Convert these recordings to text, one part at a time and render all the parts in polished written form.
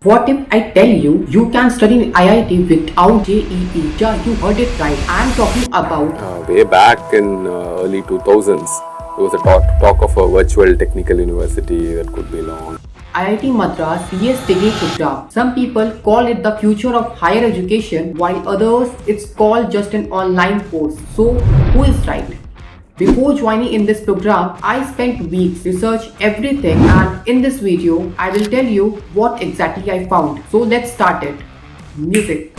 What if I tell you can study in IIT without JEE? Yeah, you heard it right. I'm talking about Way back in early 2000s, there was a talk of a virtual technical university that could be launched. IIT Madras BS degree program. Some people call it the future of higher education, while others it's called just an online course. So, who is right? Before joining in this program, I spent weeks research everything, and in this video, I will tell you what exactly I found. So let's start it. Music.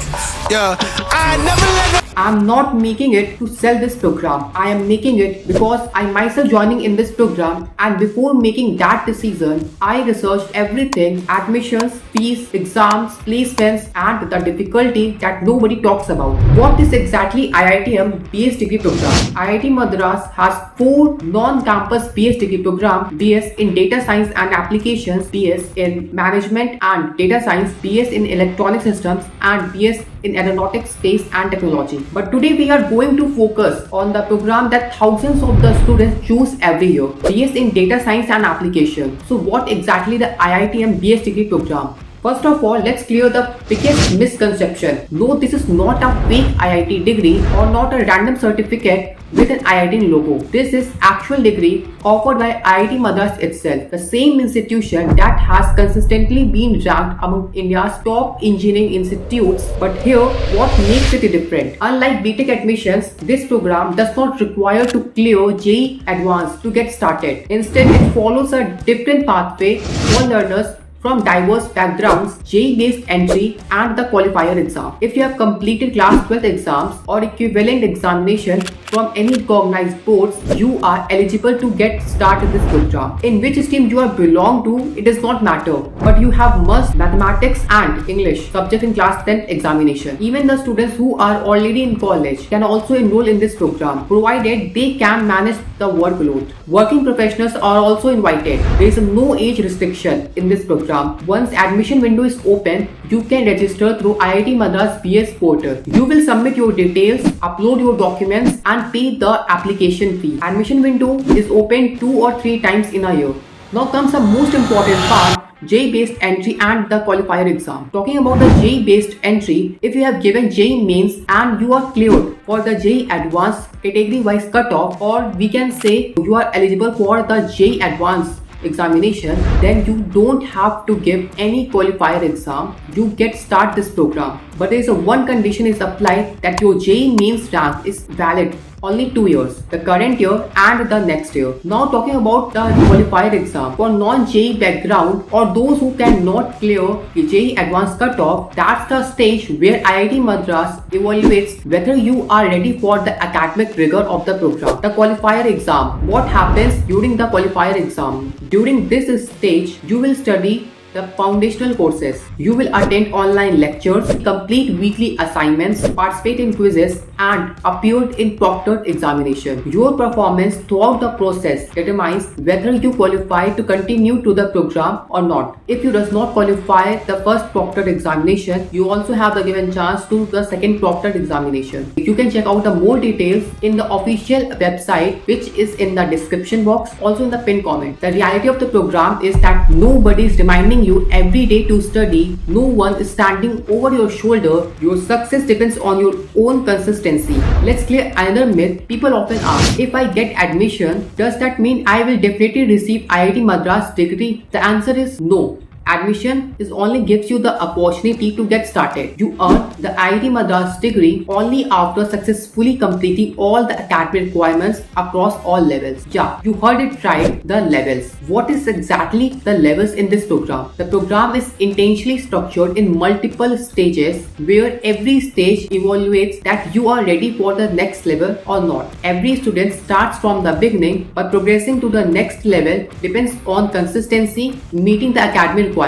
Yeah, I never let I'm not making it to sell this program. I am making it because I myself joining in this program, and before making that decision, I researched everything: admissions, fees, exams, placements, and the difficulty that nobody talks about. What is exactly IITM BS degree program? IIT Madras has 4 non-campus BS degree program: BS in Data Science and Applications, BS in Management and Data Science, BS in Electronic Systems, and BS in Aeronautics, Space and Technology. But today we are going to focus on the program that thousands of the students choose every year, BS in Data Science and Application. So what exactly the IITM BS degree program? First of all, let's clear the biggest misconception. No, this is not a fake IIT degree or not a random certificate with an IIT logo. This is actual degree offered by IIT Madras itself, the same institution that has consistently been ranked among India's top engineering institutes. But here, what makes it different? Unlike BTech admissions, this program does not require to clear JEE Advanced to get started. Instead, it follows a different pathway for learners from diverse backgrounds, JEE-based entry and the qualifier exam. If you have completed class 12 exams or equivalent examination from any recognized boards, you are eligible to get started this program. In which stream you are belong to, it does not matter, but you have must mathematics and English subject in class 10 examination. Even the students who are already in college can also enroll in this program, provided they can manage the workload. Working professionals are also invited. There is no age restriction in this program. Once admission window is open, you can register through IIT Madras BS portal. You will submit your details, upload your documents and pay the application fee. Admission window is open 2 or 3 times in a year. Now comes the most important part, JEE-based entry and the qualifier exam. Talking about the JEE-based entry, if you have given JEE mains and you are cleared for the JEE Advanced category-wise cutoff, or we can say you are eligible for the JEE Advanced examination, then you don't have to give any qualifier exam. You get start this program. But there is a one condition is applied, that your JEE mains rank is valid only 2 years, the current year and the next year. Now talking about the qualifier exam for non-JEE background or those who cannot clear the JEE Advanced cutoff, that's the stage where IIT Madras evaluates whether you are ready for the academic rigor of the program. The qualifier exam. What happens during the qualifier exam? During this stage, you will study the foundational courses. You will attend online lectures, complete weekly assignments, participate in quizzes and appear in proctored examination. Your performance throughout the process determines whether you qualify to continue to the program or not. If you does not qualify the first proctored examination, you also have the given chance to the second proctored examination. You can check out the more details in the official website, which is in the description box, also in the pinned comment. The reality of the program is that nobody is reminding you every day to study. No one is standing over your shoulder. Your success depends on your own consistency. Let's clear another myth. People often ask, if I get admission, does that mean I will definitely receive IIT Madras degree? The answer is no. Admission is only gives you the opportunity to get started. You earn the IIT Madras degree only after successfully completing all the academic requirements across all levels. Yeah, you heard it right, the levels. What is exactly the levels in this program? The program is intentionally structured in multiple stages where every stage evaluates that you are ready for the next level or not. Every student starts from the beginning, but progressing to the next level depends on consistency, meeting the academic requirements,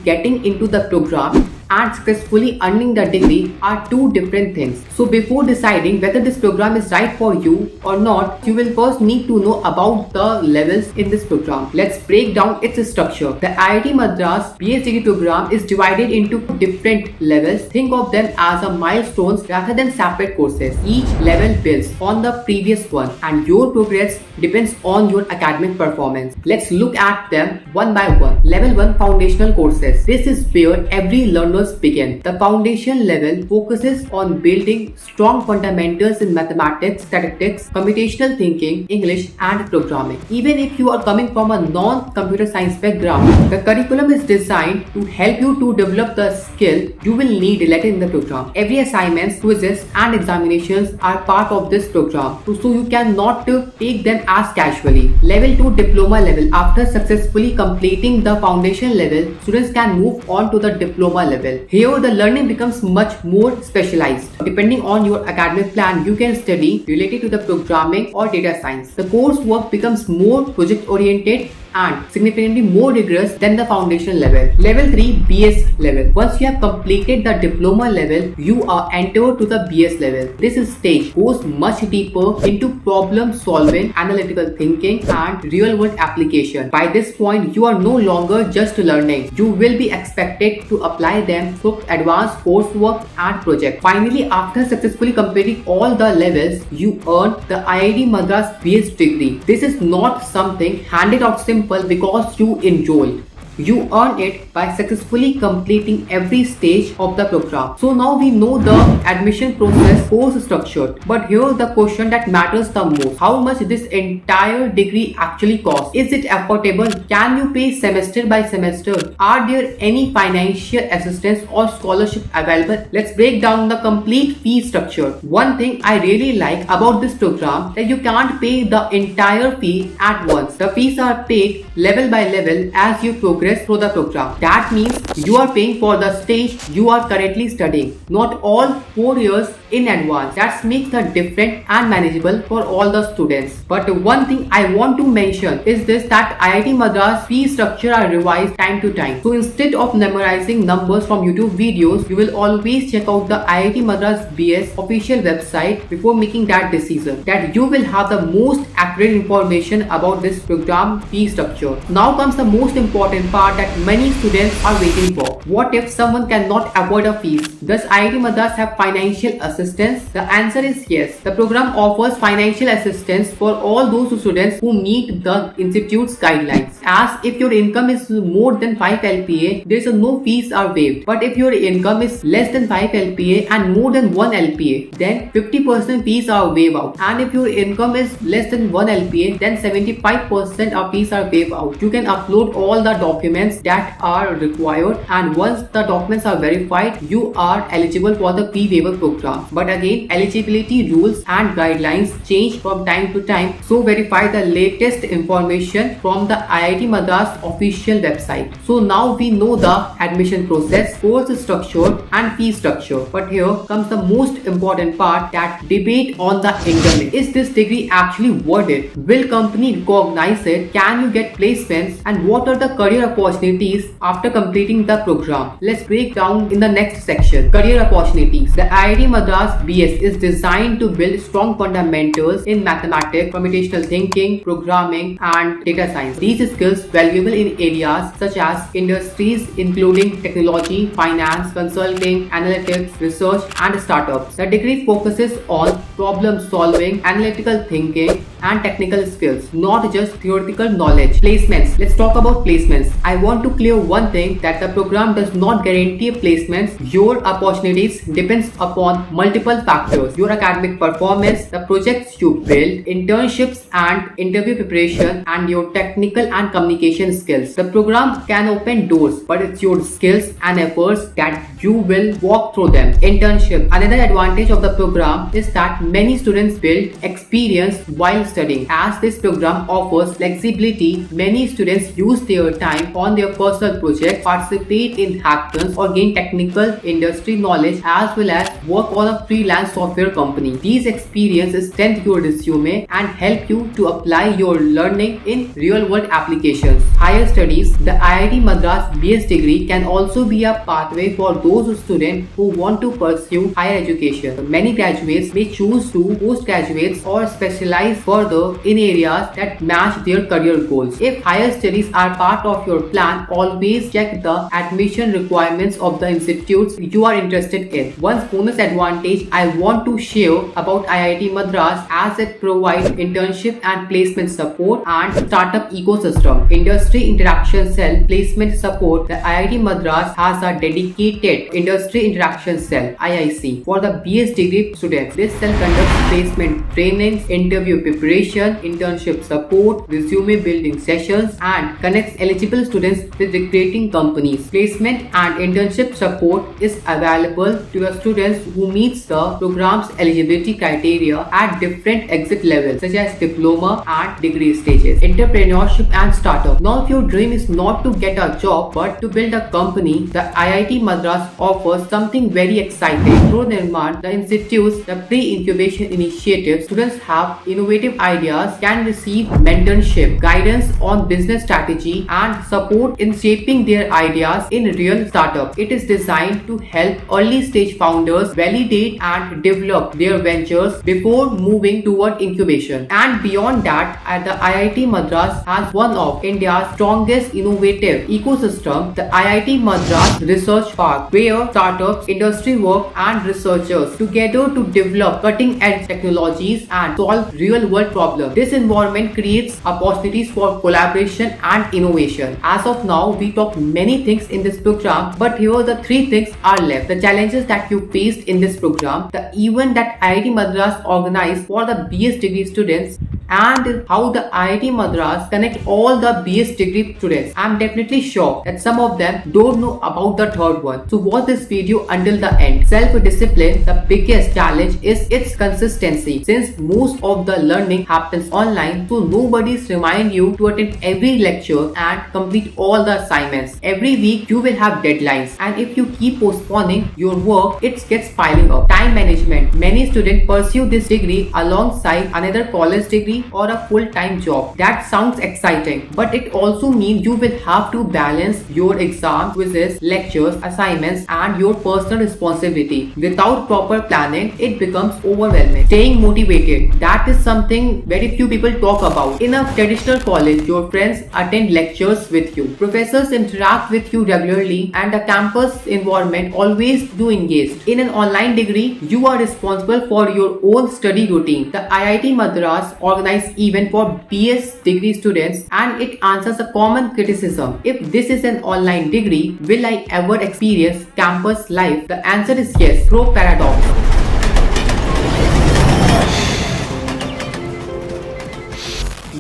getting into the program and successfully earning the degree are two different things. So before deciding whether this program is right for you or not, you will first need to know about the levels in this program. Let's break down its structure. The IIT Madras BS degree program is divided into different levels. Think of them as a milestones rather than separate courses. Each level builds on the previous one and your progress depends on your academic performance. Let's look at them one by one. Level 1, foundational courses. This is where every learners begin. The foundation level focuses on building strong fundamentals in mathematics, statistics, computational thinking, English and programming. Even if you are coming from a non-computer science background, the curriculum is designed to help you to develop the skill you will need later in the program. Every assignments, quizzes and examinations are part of this program, so you cannot take them as casually. Level 2, diploma level. After successfully completing the foundation level, students can move on to the diploma level. Here the learning becomes much more specialized. Depending on your academic plan, you can study related to the programming or data science. The coursework becomes more project oriented and significantly more rigorous than the foundation level. Level 3, BS level. Once you have completed the diploma level, you are entered to the BS level. This stage goes much deeper into problem solving, analytical thinking and real world application. By this point, you are no longer just learning. You will be expected to apply them through advanced coursework and projects. Finally, after successfully completing all the levels, you earn the IIT Madras BS degree. This is not something handed out simply because you enjoyed. You earn it by successfully completing every stage of the program. So now we know the admission process course structured. But here the question that matters the most. How much this entire degree actually costs? Is it affordable? Can you pay semester by semester? Are there any financial assistance or scholarship available? Let's break down the complete fee structure. One thing I really like about this program that you can't pay the entire fee at once. The fees are paid level by level as you progress through the program. That means you are paying for the stage you are currently studying, not all 4 years in advance. That makes the different and manageable for all the students. But one thing I want to mention is this, that IIT Madras fee structure are revised time to time. So instead of memorizing numbers from YouTube videos, you will always check out the IIT Madras BS official website before making that decision. That you will have the most accurate information about this program fee structure. Now comes the most important part that many students are waiting for. What if someone cannot afford a fees? Does IIT Madras have financial assistance? The answer is yes. The program offers financial assistance for all those students who meet the institute's guidelines. As if your income is more than 5 LPA, there is no fees are waived. But if your income is less than 5 LPA and more than 1 LPA, then 50% fees are waived out. And if your income is less than 1 LPA, then 75% of fees are waived out. You can upload all the documents that are required, and once the documents are verified, you are eligible for the fee waiver program. But again, eligibility rules and guidelines change from time to time, so verify the latest information from the IIT Madras official website. So now we know the admission process, course structure and fee structure. But here comes the most important part, that debate on the internet. Is this degree actually worth it? Will company recognize it? Can you get placements? And what are the career opportunities after completing the program? Let's break down in the next section. Career opportunities. The IIT Madras BS is designed to build strong fundamentals in mathematics, computational thinking, programming and data science. These skills valuable in areas such as industries including technology, finance, consulting, analytics, research and startups. The degree focuses on problem solving, analytical thinking and technical skills, not just theoretical knowledge. Placements. Let's talk about placements. I want to clear one thing, that the program does not guarantee placements. Your opportunities depends upon multiple factors: your academic performance, the projects you build, internships and interview preparation, and your technical and communication skills. The program can open doors, but it's your skills and efforts that you will walk through them. Internship. Another advantage of the program is that many students build experience while studying. As this program offers flexibility, many students use their time on their personal projects, participate in hackathons, or gain technical industry knowledge as well as work on a freelance software company. These experiences strengthen your resume and help you to apply your learning in real-world applications. Higher studies. The IIT Madras BS degree can also be a pathway for those students who want to pursue higher education. Many graduates may choose to postgraduate or specialize further in areas that match their career goals. If higher studies are part of your plan, always check the admission requirements of the institutes you are interested in. One bonus advantage I want to share about IIT Madras as it provides internship and placement support and startup ecosystem. Industry Interaction Cell Placement Support. The IIT Madras has a dedicated Industry Interaction Cell (IIC) for the BS degree students. This cell conducts placement trainings, interview preparation, internship support, resume building sessions, and connects eligible students with recruiting companies. Placement and internship support is available to the students who meets the program's eligibility criteria at different exit levels such as diploma and degree stages. Entrepreneurship and startup. Now if your dream is not to get a job but to build a company, the IIT Madras offers something very exciting. Through Nirman, the institute's the pre-incubation initiative, students have innovative ideas, can receive mentorship, guidance on business strategy, and support in shaping their ideas in real startup. It is designed to help early stage founders validate and develop their ventures before moving toward incubation. And beyond that, at the IIT Madras has one of India's strongest innovative ecosystem, the IIT Madras Research Park, where startups, industry work, and researchers together to develop cutting-edge technologies and solve real-world problems. This environment creates opportunities for collaboration and innovation. As of now, we talked many things in this program, but here the three things are left. The challenges that you faced in this program, the event that IIT Madras organized for the BS degree students, and how the IIT Madras connect all the BS degree students. I'm definitely sure that some of them don't know about the third one. So watch this video until the end. Self-discipline, the biggest challenge is its consistency. Since most of the learning happens online, so nobody's remind you to attend every lecture and complete all the assignments. Every week you will have deadlines, and if you keep postponing your work, it gets piling up. Time management. Many students pursue this degree alongside another college degree or a full-time job. That sounds exciting, but it also means you will have to balance your exam, quizzes, lectures, assignments, and your personal responsibility. Without proper planning, it becomes overwhelming. Staying motivated. That is something very few people talk about. In a traditional college, your friends attend lectures with you. Professors interact with you regularly, and the campus environment always do engage. In an online degree, you are responsible for your own study routine. The IIT Madras organizes event for BS degree students, and it answers a common criticism. If this is an online degree, will I ever experience campus life? The answer is yes. Pro paradox.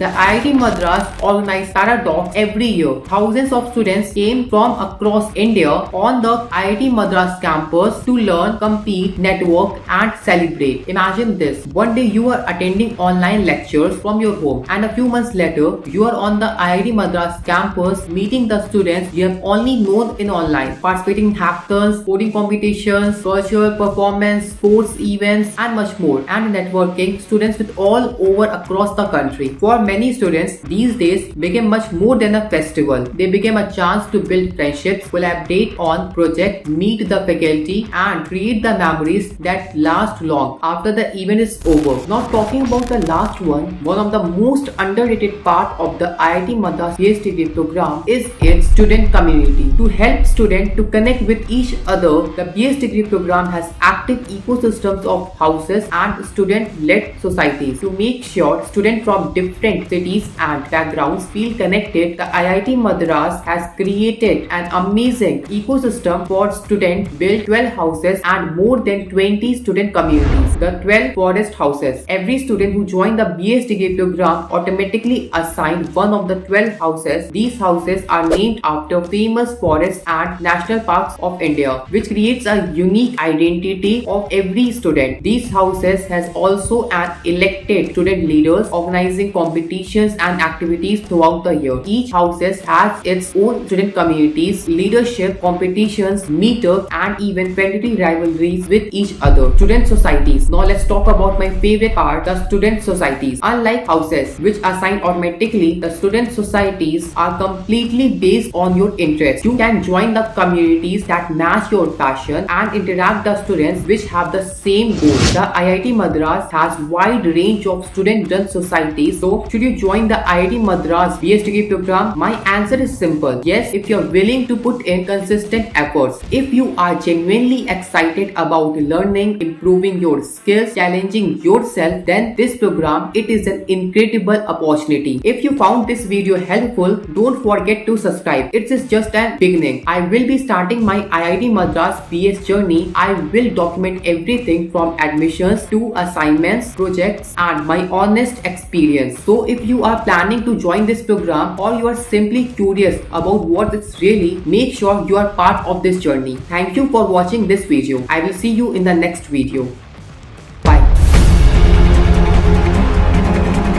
The IIT Madras organized Paradox every year. Thousands of students came from across India on the IIT Madras campus to learn, compete, network, and celebrate. Imagine this. One day you are attending online lectures from your home, and a few months later you are on the IIT Madras campus meeting the students you have only known in online, participating in hackathons, coding competitions, virtual performance, sports events, and much more, and networking students with all over across the country. For many students, these days became much more than a festival. They became a chance to build friendships, collaborate on projects, meet the faculty, and create the memories that last long after the event is over. Now talking about the last one of the most underrated part of the IIT Madras PhD program is its student community. To help students to connect with each other, the BS degree program has active ecosystems of houses and student-led societies to make sure students from different different cities and backgrounds feel connected, the IIT Madras has created an amazing ecosystem for students, built 12 houses and more than 20 student communities. The 12 forest houses. Every student who joined the BS degree program automatically assigned one of the 12 houses. These houses are named after famous forests and national parks of India, which creates a unique identity of every student. These houses has also an elected student leaders organizing competitions and activities throughout the year. Each houses has its own student communities, leadership, competitions, meetup, and even friendly rivalries with each other. Student societies. Now let's talk about my favorite part, the student societies. Unlike houses, which assign automatically, the student societies are completely based on your interests. You can join the communities that match your passion and interact with the students which have the same goals. The IIT Madras has wide range of student-run societies. So, should you join the IIT Madras BS degree program? My answer is simple. Yes, if you're willing to put in consistent efforts. If you are genuinely excited about learning, improving your skills, challenging yourself, then this program, it is an incredible opportunity. If you found this video helpful, don't forget to subscribe. It is just a beginning. I will be starting my IIT Madras BS journey. I will document everything from admissions to assignments, projects, and my honest experience. So if you are planning to join this program or you are simply curious about what it's really, make sure you are part of this journey. Thank you for watching this video. I will see you in the next video.